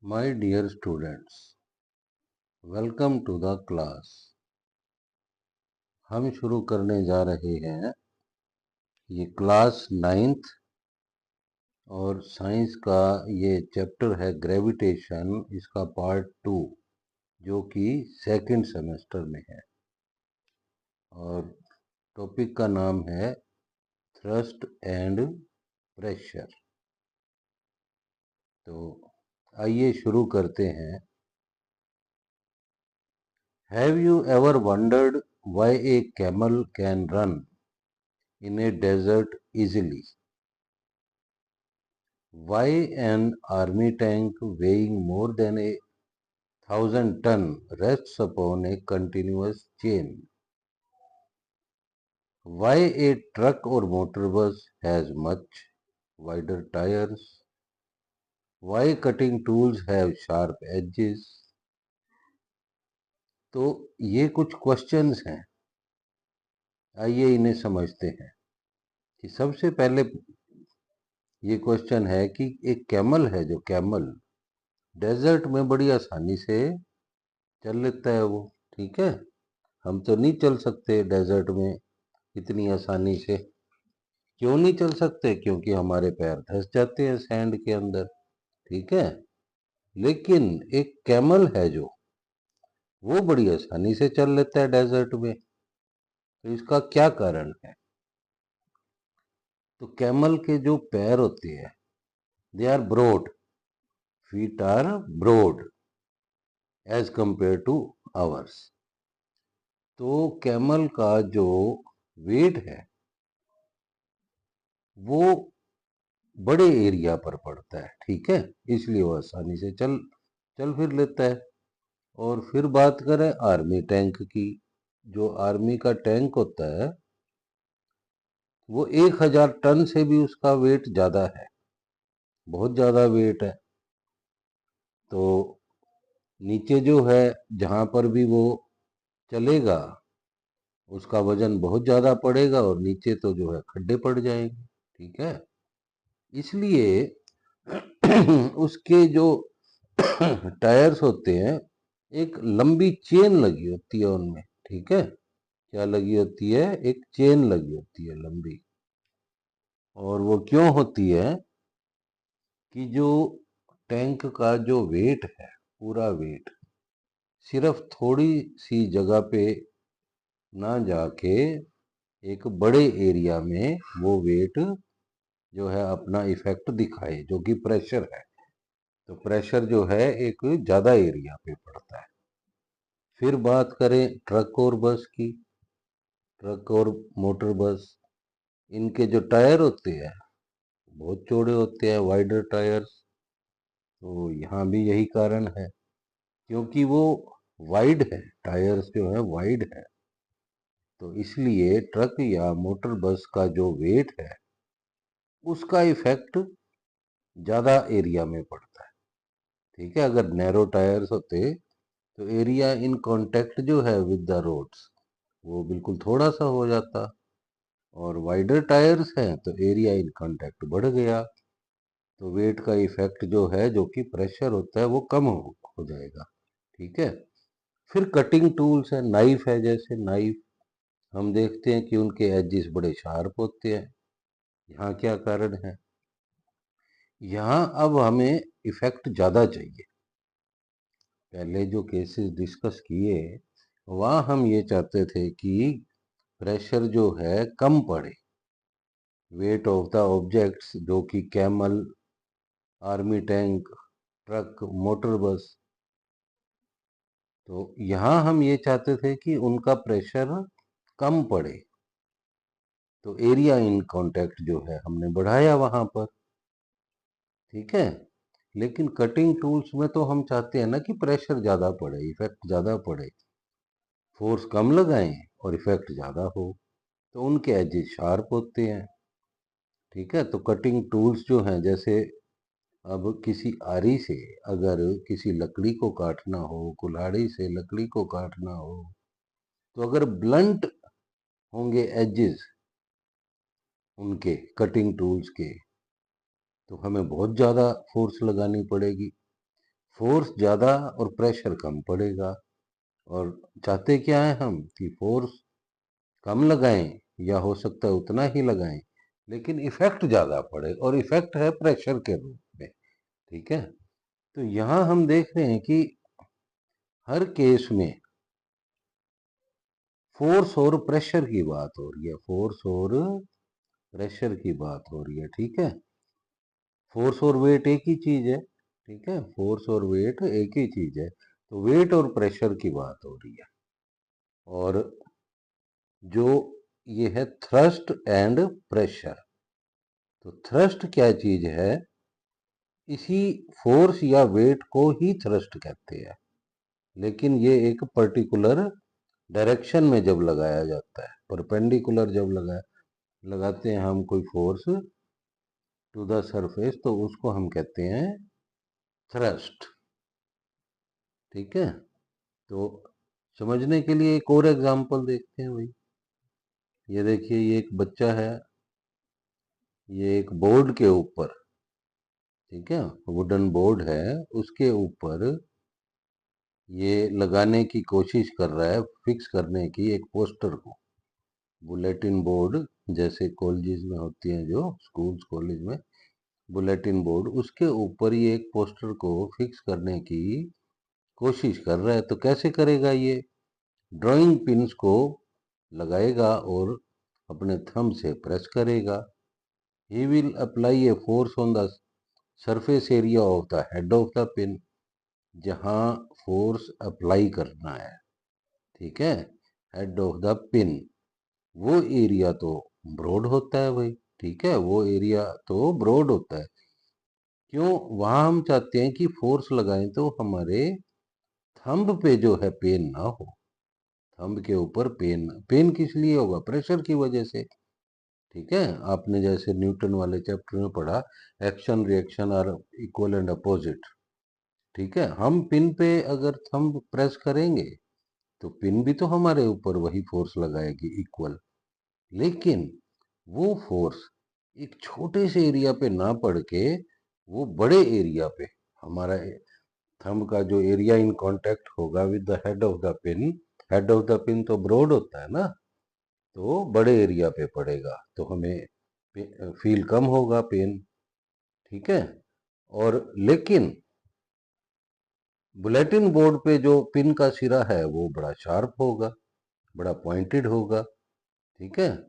My dear students, welcome to the class. हम शुरू करने जा रहे हैं ये क्लास 9th और साइंस का ये चैप्टर है ग्रेविटेशन, इसका पार्ट 2 जो कि सेकंड सेमेस्टर में है और टॉपिक का नाम है थ्रस्ट एंड प्रेशर। तो आइए शुरू करते हैं। Have you ever wondered why a camel can run in a desert easily? Why an army tank weighing more than 1,000 tons rests upon a continuous chain? Why a truck or motor bus has much wider tires? Why cutting tools have sharp edges? तो ये कुछ questions हैं, आइए इन्हें समझते हैं। कि सबसे पहले ये क्वेश्चन है कि एक कैमल है, जो कैमल डेजर्ट में बड़ी आसानी से चल लेता है वो, ठीक है। हम तो नहीं चल सकते डेजर्ट में इतनी आसानी से। क्यों नहीं चल सकते? क्योंकि हमारे पैर धंस जाते हैं सैंड के अंदर, ठीक है। लेकिन एक कैमल है जो वो बड़ी आसानी से चल लेता है डेजर्ट में। तो इसका क्या कारण है? तो कैमल के जो पैर होते हैं, they are broad, feet are broad as compare to ours. तो कैमल का जो वेट है वो बड़े एरिया पर पड़ता है, ठीक है। इसलिए वो आसानी से चल फिर लेता है। और फिर बात करें आर्मी टैंक की, जो आर्मी का टैंक होता है वो 1,000 टन से भी उसका वेट ज्यादा है, बहुत ज्यादा वेट है। तो नीचे जो है जहां पर भी वो चलेगा उसका वजन बहुत ज्यादा पड़ेगा और नीचे तो जो है खड्डे पड़ जाएंगे, ठीक है। इसलिए उसके जो टायर्स होते हैं, एक लंबी चेन लगी होती है उनमें, ठीक है। क्या लगी होती है? एक चेन लगी होती है लंबी। और वो क्यों होती है? कि जो टैंक का जो वेट है, पूरा वेट सिर्फ थोड़ी सी जगह पे ना जाके एक बड़े एरिया में वो वेट जो है अपना इफेक्ट दिखाए, जो कि प्रेशर है। तो प्रेशर जो है एक ज्यादा एरिया पे पड़ता है। फिर बात करें ट्रक और बस की, ट्रक और मोटर बस, इनके जो टायर होते हैं बहुत चौड़े होते हैं, वाइडर टायर्स। तो यहाँ भी यही कारण है, क्योंकि वो वाइड है, टायर्स जो है वाइड है। तो इसलिए ट्रक या मोटर बस का जो वेट है उसका इफेक्ट ज्यादा एरिया में पड़ता है, ठीक है। अगर नैरो टायर्स होते तो एरिया इन कांटेक्ट जो है विद द रोड्स वो बिल्कुल थोड़ा सा हो जाता। और वाइडर टायर्स हैं तो एरिया इन कांटेक्ट बढ़ गया, तो वेट का इफेक्ट जो है, जो कि प्रेशर होता है, वो कम हो जाएगा, ठीक है। फिर कटिंग टूल्स है, नाइफ है, जैसे नाइफ हम देखते हैं कि उनके एजेस बड़े शार्प होते हैं। यहाँ क्या कारण है? यहाँ अब हमें इफेक्ट ज़्यादा चाहिए। पहले जो केसेस डिस्कस किए वहाँ हम ये चाहते थे कि प्रेशर जो है कम पड़े, वेट ऑफ द ऑब्जेक्ट्स, जो कि camel, army tank, truck, motor बस। तो यहाँ हम ये चाहते थे कि उनका प्रेशर कम पड़े, तो एरिया इन कांटेक्ट जो है हमने बढ़ाया वहां पर, ठीक है। लेकिन कटिंग टूल्स में तो हम चाहते हैं ना कि प्रेशर ज़्यादा पड़े, इफेक्ट ज़्यादा पड़े, फोर्स कम लगाएं और इफेक्ट ज़्यादा हो। तो उनके एजेस शार्प होते हैं, ठीक है। तो कटिंग टूल्स जो हैं, जैसे अब किसी आरी से अगर किसी लकड़ी को काटना हो, कुल्हाड़ी से लकड़ी को काटना हो, तो अगर ब्लंट होंगे एजेस उनके कटिंग टूल्स के, तो हमें बहुत ज़्यादा फोर्स लगानी पड़ेगी। फोर्स ज़्यादा और प्रेशर कम पड़ेगा। और चाहते क्या है हम कि फोर्स कम लगाएं या हो सकता है उतना ही लगाएं, लेकिन इफेक्ट ज़्यादा पड़े, और इफेक्ट है प्रेशर के रूप में। ठीक है, तो यहाँ हम देख रहे हैं कि हर केस में फोर्स और प्रेशर की बात हो रही है, फोर्स और प्रेशर की बात हो रही है। ठीक है, फोर्स और वेट एक ही चीज है। ठीक है, फोर्स और वेट एक ही चीज है, तो वेट और प्रेशर की बात हो रही है। और जो ये है थ्रस्ट एंड प्रेशर, तो थ्रस्ट क्या चीज है, इसी फोर्स या वेट को ही थ्रस्ट कहते हैं, लेकिन ये एक पर्टिकुलर डायरेक्शन में जब लगाया जाता है, परपेंडिकुलर जब लगाते हैं हम कोई फोर्स टू द सरफेस, तो उसको हम कहते हैं थ्रस्ट। ठीक है, तो समझने के लिए एक और एग्जांपल देखते हैं भाई। ये देखिए, ये एक बच्चा है, ये एक बोर्ड के ऊपर, ठीक है, वुडन बोर्ड है, उसके ऊपर ये लगाने की कोशिश कर रहा है, फिक्स करने की एक पोस्टर को। बुलेटिन बोर्ड जैसे कॉलेजेस में होती हैं, जो स्कूल्स कॉलेज में बुलेटिन बोर्ड, उसके ऊपर ये एक पोस्टर को फिक्स करने की कोशिश कर रहा है। तो कैसे करेगा ये, ड्राइंग पिन्स को लगाएगा और अपने थंब से प्रेस करेगा। He will apply a force on the surface area of the head of the pin, जहां फोर्स अप्लाई करना है। ठीक है, हेड ऑफ द पिन, वो एरिया तो ब्रॉड होता है भाई। ठीक है, वो एरिया तो ब्रॉड होता है। क्यों, वहां हम चाहते हैं कि फोर्स लगाएं तो हमारे थंब पे जो है पेन ना हो, थंब के ऊपर पेन, पेन किस लिए होगा, प्रेशर की वजह से। ठीक है, आपने जैसे न्यूटन वाले चैप्टर में पढ़ा, action reaction are equal and opposite. ठीक है, हम पिन पे अगर थंब प्रेस करेंगे तो पिन भी तो हमारे ऊपर वही फोर्स लगाएगी इक्वल, लेकिन वो फोर्स एक छोटे से एरिया पे ना पड़ के वो बड़े एरिया पे, हमारा थंब का जो एरिया इन कांटेक्ट होगा with the head of the pin, head of the pin तो ब्रॉड होता है ना, तो बड़े एरिया पे पड़ेगा, तो हमें फील कम होगा पेन। ठीक है, और लेकिन बुलेटिन बोर्ड पे जो पिन का सिरा है वो बड़ा शार्प होगा, बड़ा पॉइंटेड होगा। ठीक है,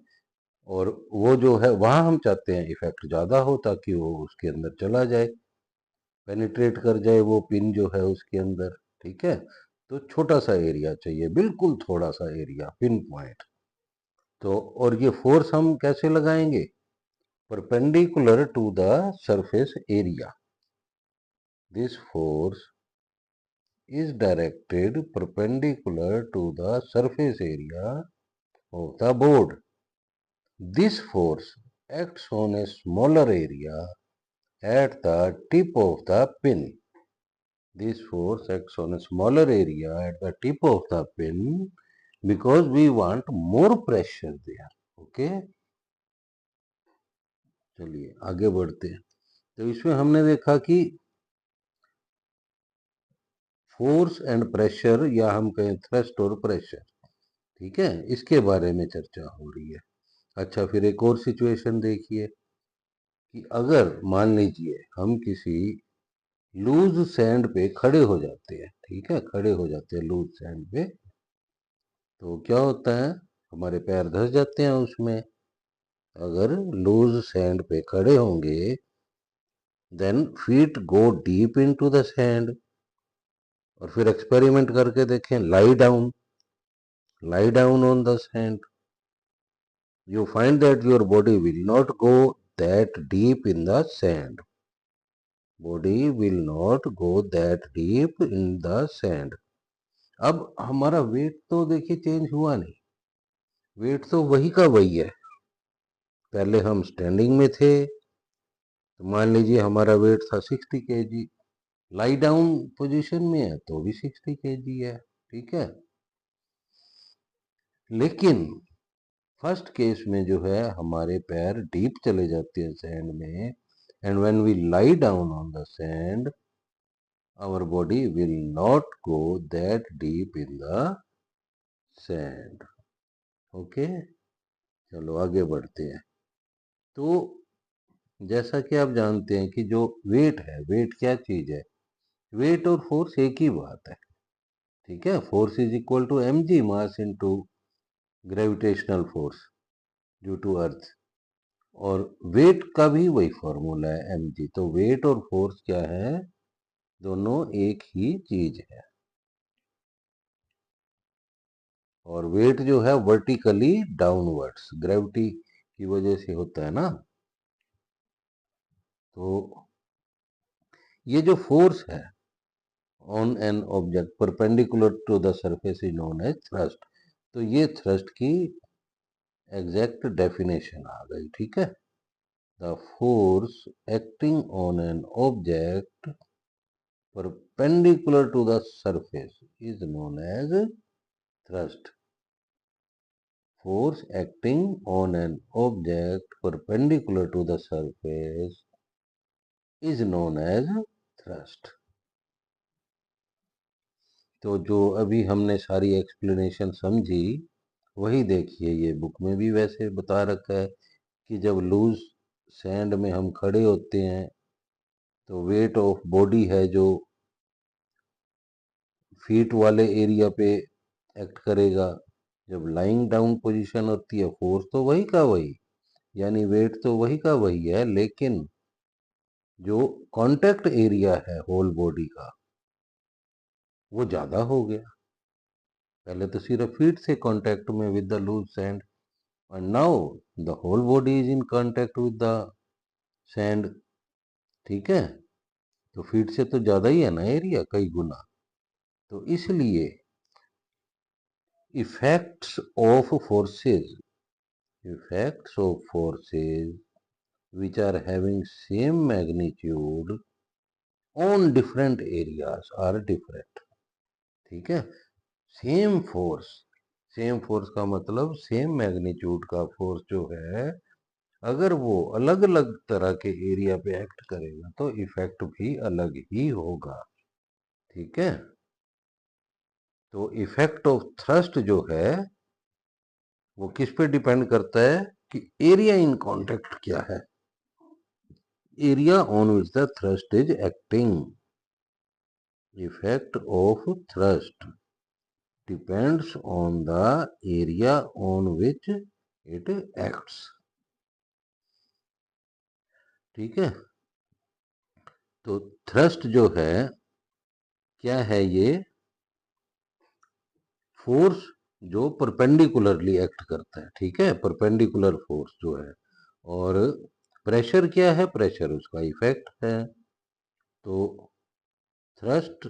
और वो जो है वहां हम चाहते हैं इफेक्ट ज्यादा हो, ताकि वो उसके अंदर चला जाए, पेनिट्रेट कर जाए वो पिन जो है उसके अंदर। ठीक है, तो छोटा सा एरिया चाहिए, बिल्कुल थोड़ा सा एरिया, पिन पॉइंट। तो और ये फोर्स हम कैसे लगाएंगे, perpendicular to the surface area. This force is directed perpendicular to the surface area of the board. This force acts on a smaller area at the tip of the pin. This force acts on a smaller area at the tip of the pin because we want more pressure there. Okay? चलिए आगे बढ़ते हैं। तो इसमें हमने देखा कि force and pressure, या हम कहें थ्रस्ट और प्रेशर, ठीक है, इसके बारे में चर्चा हो रही है। अच्छा, फिर एक और सिचुएशन देखिए कि अगर मान लीजिए हम किसी लूज सैंड पे खड़े हो जाते हैं, ठीक है, खड़े हो जाते हैं लूज सैंड पे, तो क्या होता है, हमारे पैर धंस जाते हैं उसमें। अगर लूज सैंड पे खड़े होंगे, then feet go deep into the sand. और फिर एक्सपेरिमेंट करके देखें, lie down on the sand, you find that your body will not go that deep in the sand. Body will not go that deep in the sand. अब हमारा wait तो देखिए change हुआ नहीं, वेट तो वही का वही है। पहले हम स्टैंडिंग में थे, तो मान लीजिए हमारा वेट था 60 kg, लाई डाउन पोजीशन में है तो भी 60 kg है। ठीक है, लेकिन फर्स्ट केस में जो है हमारे पैर डीप चले जाते हैं सैंड में, and when we lie down on the sand, our body will not go that deep in the sand. Okay, चलो आगे बढ़ते हैं। तो जैसा कि आप जानते हैं कि जो वेट है, वेट क्या चीज है? वेट और फोर्स एक ही बात है, ठीक है। Force is equal to mg mass into gravitational force due to earth, और वेट का भी वही फॉर्मूला है mg। तो वेट और फोर्स क्या है? दोनों एक ही चीज है। और वेट जो है वर्टिकली डाउनवर्ड्स ग्रेविटी की वजह से होता है ना। तो ये जो फोर्स है on an object perpendicular to the surface is known as thrust. तो ये थ्रस्ट की एग्जैक्ट डेफिनेशन आ गई, ठीक है। The force acting on an object perpendicular to the surface is known as thrust. Force acting on an object perpendicular to the surface is known as thrust. तो जो अभी हमने सारी एक्सप्लेनेशन समझी, वही देखिए ये बुक में भी वैसे बता रखा है कि जब लूज सैंड में हम खड़े होते हैं तो वेट ऑफ बॉडी है जो फीट वाले एरिया पे एक्ट करेगा। जब लाइंग डाउन पोजीशन होती है फोर्स तो वही का वही, यानी वेट तो वही का वही है, लेकिन जो कांटेक्ट एरिया है होल बॉडी का वो ज्यादा हो गया। पहले तो सिर्फ फीट से कांटेक्ट में with the loose sand, and now the whole body is in contact with the sand, ठीक है। तो फीट से तो ज्यादा ही है ना एरिया, कई गुना। तो इसलिए effects of forces, effects of forces which are having same magnitude on different areas are different, ठीक है। सेम फोर्स, सेम फोर्स का मतलब सेम मैग्नीट्यूड का फोर्स जो है, अगर वो अलग अलग तरह के एरिया पे एक्ट करेगा तो इफेक्ट भी अलग ही होगा, ठीक है। तो इफेक्ट ऑफ थ्रस्ट जो है वो किस पे डिपेंड करता है कि एरिया इन कांटेक्ट क्या है, area on which the thrust is acting. Effect of thrust depends on the area on which it acts, ठीक है। तो थ्रस्ट जो है क्या है? ये फोर्स जो परपेंडिकुलरली एक्ट करता है, ठीक है, परपेंडिकुलर फोर्स जो है। और प्रेशर क्या है? प्रेशर उसका इफेक्ट है। तो thrust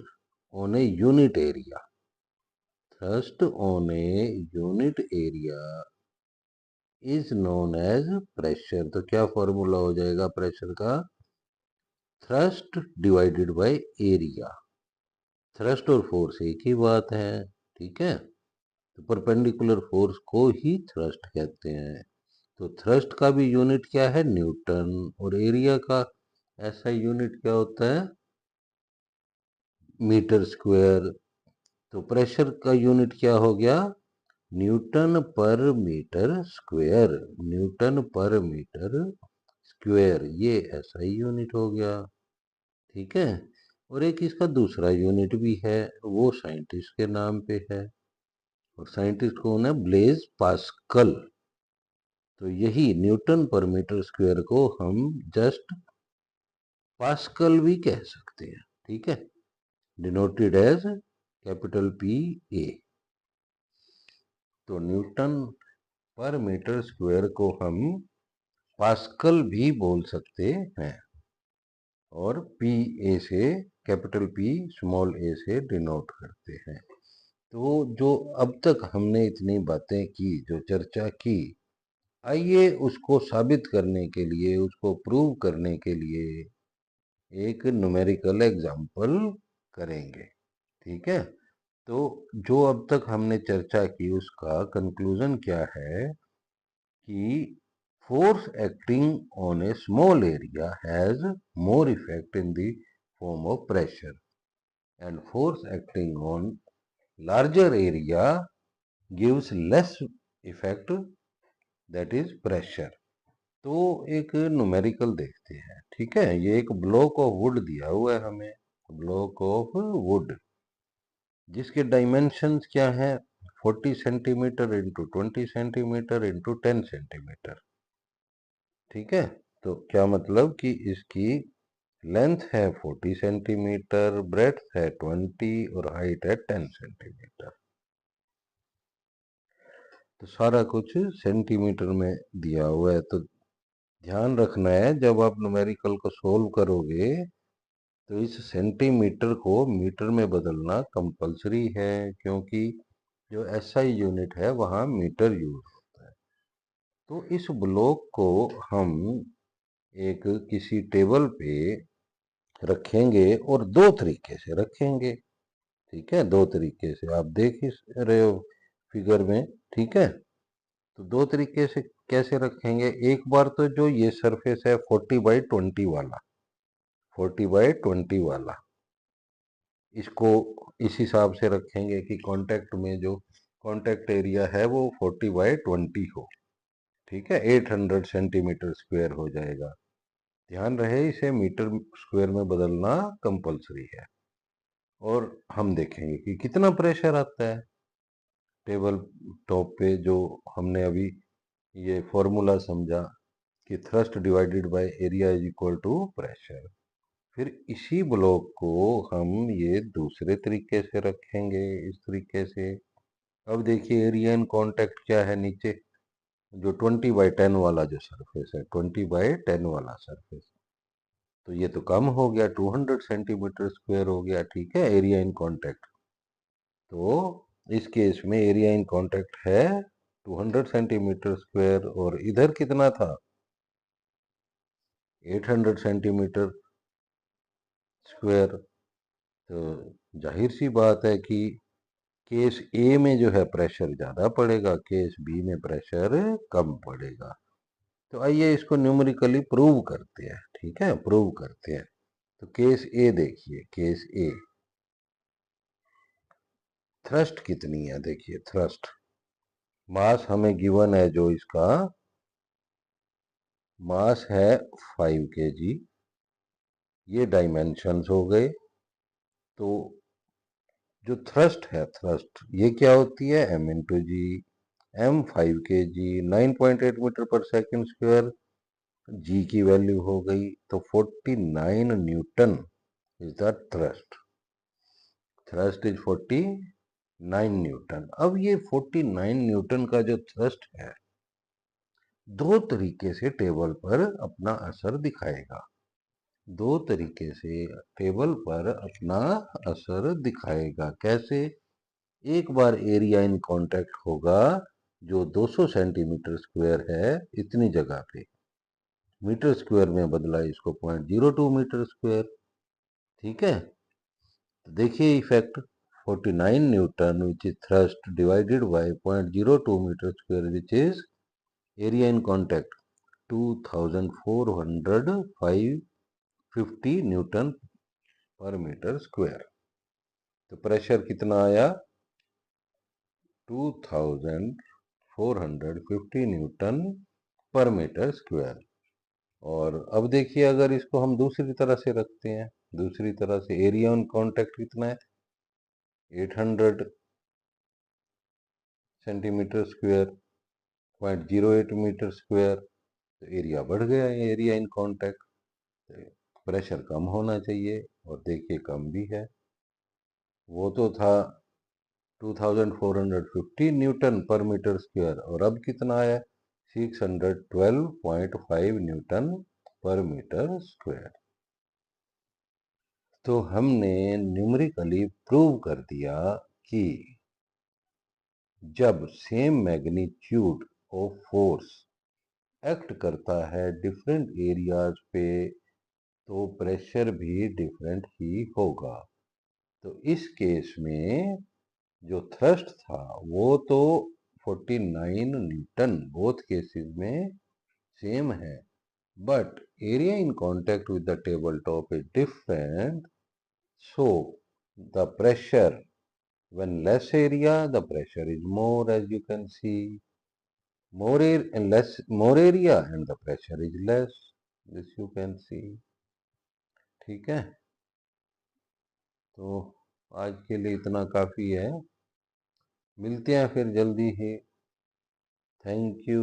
on a unit area, thrust on a unit area is known as pressure. तो क्या फॉर्मूला हो जाएगा प्रेशर का? Thrust divided by area. Thrust और फोर्स एक ही बात है, ठीक है। तो परपेंडिकुलर फोर्स को ही थ्रस्ट कहते हैं। तो थ्रस्ट का भी यूनिट क्या है? न्यूटन। और एरिया का ऐसा यूनिट क्या होता है? Metre square. तो प्रेशर का यूनिट क्या हो गया? Newton per metre square. Newton per metre square, ये ऐसा ही यूनिट हो गया, ठीक है। और एक इसका दूसरा यूनिट भी है, वो साइंटिस्ट के नाम पे है, और साइंटिस्ट कौन है? Blaise Pascal. तो यही न्यूटन पर मीटर स्क्वायर को हम जस्ट पास्कल भी कह सकते हैं, ठीक है, denoted as capital P A. तो न्यूटन पर मीटर स्क्वायर को हम पास्कल भी बोल सकते हैं, और पी ए से, कैपिटल पी स्मॉल ए से डिनोट करते हैं। तो जो अब तक हमने इतनी बातें की, जो चर्चा की, आइए उसको साबित करने के लिए, उसको प्रूव करने के लिए एक न्यूमेरिकल एग्जाम्पल करेंगे, ठीक है। तो जो अब तक हमने चर्चा की उसका कंक्लूजन क्या है कि force acting on A small area has more effect in the form of pressure. and force acting on larger area gives less effect, that is pressure. तो एक न्यूमेरिकल देखते हैं, ठीक है। ये एक ब्लॉक ऑफ वुड दिया हुआ है हमें, ब्लॉक ऑफ वुड, जिसके डायमेंशंस क्या है, 40 centimetre into 20 centimetre into 10 centimetre, ठीक है। तो क्या मतलब कि इसकी लेंथ है 40 सेंटीमीटर, ब्रेड्थ है 20 और हाइट है 10 सेंटीमीटर। तो सारा कुछ सेंटीमीटर में दिया हुआ है। तो ध्यान रखना है जब आप न्यूमेरिकल को सोल्व करोगे तो इस सेंटीमीटर को मीटर में बदलना कंपलसरी है, क्योंकि जो एसआई यूनिट है वहाँ मीटर यूज होता है। तो इस ब्लॉक को हम एक किसी टेबल पे रखेंगे और दो तरीके से रखेंगे, ठीक है। दो तरीके से आप देख ही रहे हो फिगर में, ठीक है। तो दो तरीके से कैसे रखेंगे, एक बार तो जो ये सरफेस है 40/20 वाला, 40/20 वाला, इसको इस हिसाब से रखेंगे कि कांटेक्ट में जो कांटेक्ट एरिया है वो 40/20 हो, ठीक है। 800 सेंटीमीटर स्क्वायर हो जाएगा। ध्यान रहे इसे मीटर स्क्वायर में बदलना कंपलसरी है। और हम देखेंगे कि कितना प्रेशर आता है टेबल टॉप पे, जो हमने अभी ये फॉर्मूला समझा कि thrust divided by area is equal to pressure. फिर इसी ब्लॉक को हम ये दूसरे तरीके से रखेंगे, इस तरीके से। अब देखिए एरिया इन कांटेक्ट क्या है नीचे, जो 20/10 वाला जो सरफेस है, 20/10 वाला सरफेस, तो ये तो कम हो गया, 200 सेंटीमीटर स्क्वायर हो गया, ठीक है, एरिया इन कांटेक्ट। तो इस केस में एरिया इन कांटेक्ट है 200 सेंटीमीटर स्क्वायर, और इधर कितना था, 800 सेंटीमीटर स्क्वायर। तो जाहिर सी बात है कि केस ए में जो है प्रेशर ज़्यादा पड़ेगा, केस बी में प्रेशर कम पड़ेगा। तो आइए इसको न्यूमेरिकली प्रूव करते हैं, ठीक है, प्रूव करते हैं। तो केस ए देखिए, केस ए, थ्रस्ट कितनी है, देखिए थ्रस्ट, मास हमें गिवन है, जो इसका मास है 5 kg, ये डायमेंशंस हो गए। तो जो थ्रस्ट है, थ्रस्ट ये क्या होती है, m इंटू जी, m 5 kg, 9.8 मीटर पर सेकंड स्क्वायर, जी की वैल्यू हो गई तो 49 Newton is the thrust. Thrust is 49 Newton. अब ये 49 न्यूटन का जो थ्रस्ट है, दो तरीके से टेबल पर अपना असर दिखाएगा, दो तरीके से टेबल पर अपना असर दिखाएगा। कैसे, एक बार एरिया इन कांटेक्ट होगा जो 200 सेंटीमीटर स्क्वायर है इतनी जगह पे, मीटर स्क्वायर में बदला इसको 0.02 मीटर स्क्वायर, ठीक है। तो देखिए effect, 49 newton which is thrust divided by 0.02 metre square which is area in contact 2450 newton per metre square. तो प्रेशर कितना आया, 2450 न्यूटन पर मीटर स्क्वायर। और अब देखिए अगर इसको हम दूसरी तरह से रखते हैं, दूसरी तरह से एरिया ऑन कांटेक्ट कितना है, 800 सेंटीमीटर स्क्वायर, 0.08 मीटर स्क्वायर। तो एरिया बढ़ गया है, एरिया इन कांटेक्ट, प्रेशर कम होना चाहिए, और देखिए कम भी है। वो तो था 2450 न्यूटन पर मीटर स्क्वायर, और अब कितना आया, 612.5 न्यूटन पर मीटर स्क्वायर। तो हमने न्यूमेरिकली प्रूव कर दिया कि जब same magnitude of force act करता है डिफरेंट एरियाज पे, तो प्रेशर भी डिफरेंट ही होगा। तो इस केस में जो थ्रस्ट था वो तो 49 न्यूटन बोथ केसेस में सेम है, but area in contact with the tabletop is different, so the pressure. When less area, the pressure is more, as you can see. More area and the pressure is less. This you can see. ठीक है, तो आज के लिए इतना काफी है। मिलते हैं फिर जल्दी ही। Thank you.